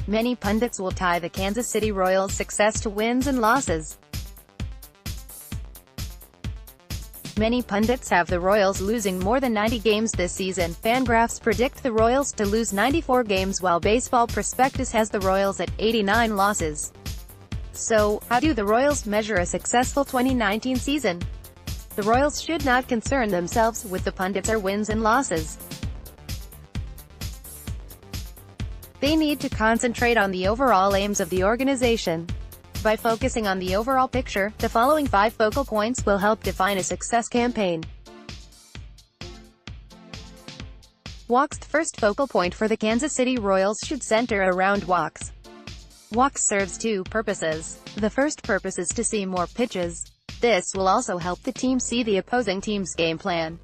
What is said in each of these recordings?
Many pundits will tie the Kansas City Royals' success to wins and losses. Many pundits have the Royals losing more than 90 games this season. Fangraphs predict the Royals to lose 94 games, while Baseball Prospectus has the Royals at 89 losses. So, how do the Royals measure a successful 2019 season? The Royals should not concern themselves with the pundits' wins and losses. They need to concentrate on the overall aims of the organization. By focusing on the overall picture, the following 5 focal points will help define a success campaign. Walks. The first focal point for the Kansas City Royals should center around walks. Walks serves 2 purposes. The first purpose is to see more pitches. This will also help the team see the opposing team's game plan.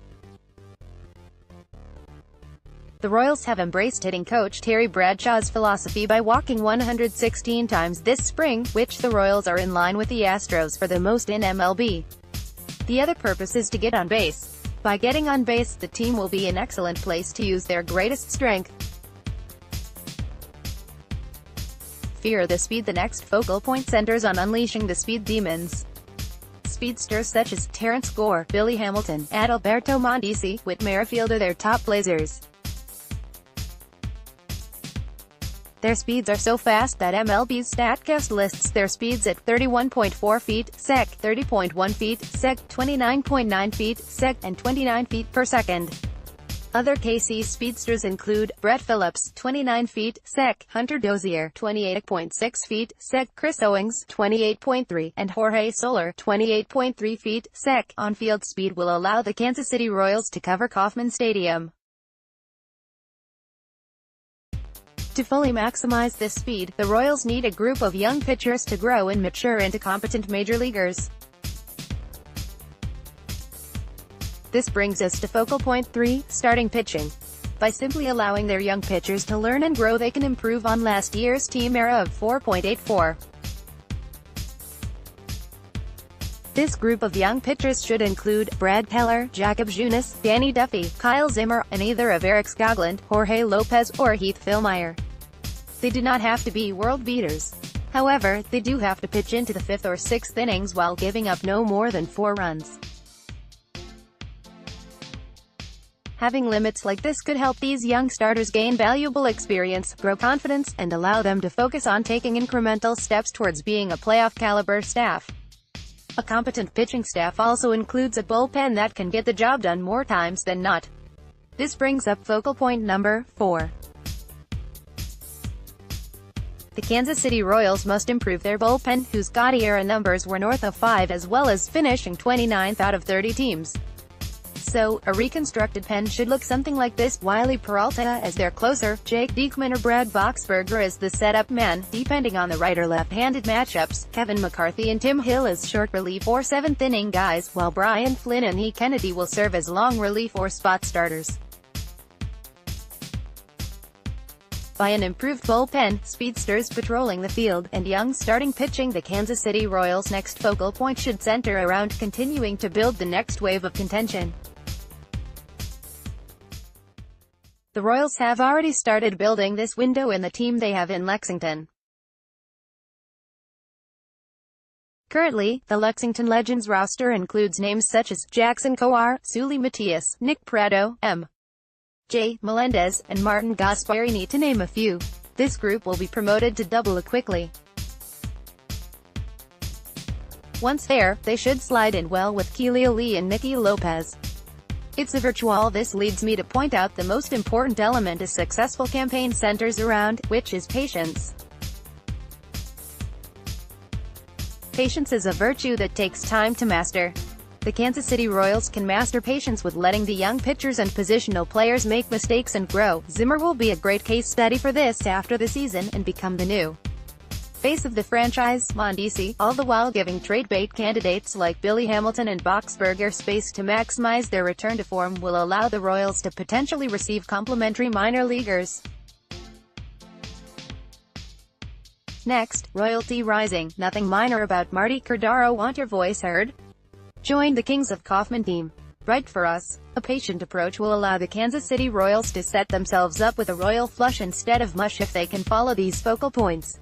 The Royals have embraced hitting coach Terry Bradshaw's philosophy by walking 116 times this spring, which the Royals are in line with the Astros for the most in MLB. The other purpose is to get on base. By getting on base, the team will be in excellent place to use their greatest strength. Fear the speed. The next focal point centers on unleashing the speed demons. Speedsters such as Terrence Gore, Billy Hamilton, Adalberto Mondesi, Whit Merrifield are their top blazers. Their speeds are so fast that MLB's StatCast lists their speeds at 31.4 feet sec, 30.1 feet sec, 29.9 feet sec, and 29 feet per second. Other KC speedsters include Brett Phillips, 29 feet sec, Hunter Dozier, 28.6 feet sec, Chris Owings, 28.3, and Jorge Soler, 28.3 feet sec. On-field speed will allow the Kansas City Royals to cover Kauffman Stadium. To fully maximize this speed, the Royals need a group of young pitchers to grow and mature into competent major leaguers. This brings us to focal point 3, starting pitching. By simply allowing their young pitchers to learn and grow, they can improve on last year's team era of 4.84. This group of young pitchers should include Brad Keller, Jacob Junis, Danny Duffy, Kyle Zimmer, and either of Eric Skoglund, Jorge Lopez, or Heath Fillmyer. They do not have to be world beaters. However, they do have to pitch into the 5th or 6th innings while giving up no more than 4 runs. Having limits like this could help these young starters gain valuable experience, grow confidence, and allow them to focus on taking incremental steps towards being a playoff-caliber staff. A competent pitching staff also includes a bullpen that can get the job done more times than not. This brings up focal point number 4. The Kansas City Royals must improve their bullpen, whose gaudy-era numbers were north of 5, as well as finishing 29th out of 30 teams. So, a reconstructed pen should look something like this: Wiley Peralta as their closer, Jake Diekman or Brad Boxberger as the setup man, depending on the right or left-handed matchups, Kevin McCarthy and Tim Hill as short relief or 7th-inning guys, while Brian Flynn and E. Kennedy will serve as long relief or spot starters. By an improved bullpen, speedsters patrolling the field, and young starting pitching, the Kansas City Royals' next focal point should center around continuing to build the next wave of contention. The Royals have already started building this window in the team they have in Lexington. Currently, the Lexington Legends roster includes names such as Jackson Kowar, Sully Matias, Nick Pratto, M. J. Melendez, and Martin Gasparini, to name a few. This group will be promoted to Double-A quickly. Once there, they should slide in well with Keely Lee and Nicky Lopez. It's a virtual. This leads me to point out the most important element a successful campaign centers around, which is patience. Patience is a virtue that takes time to master. The Kansas City Royals can master patience with letting the young pitchers and positional players make mistakes and grow. Zimmer will be a great case study for this after the season, and become the new face of the franchise. Mondesi, all the while giving trade bait candidates like Billy Hamilton and Boxberger space to maximize their return to form, will allow the Royals to potentially receive complimentary minor leaguers. Next, royalty rising. Nothing minor about Marty Cordaro. Want your voice heard? Join the Kings of Kauffman team. Right for us. A patient approach will allow the Kansas City Royals to set themselves up with a royal flush instead of mush if they can follow these focal points.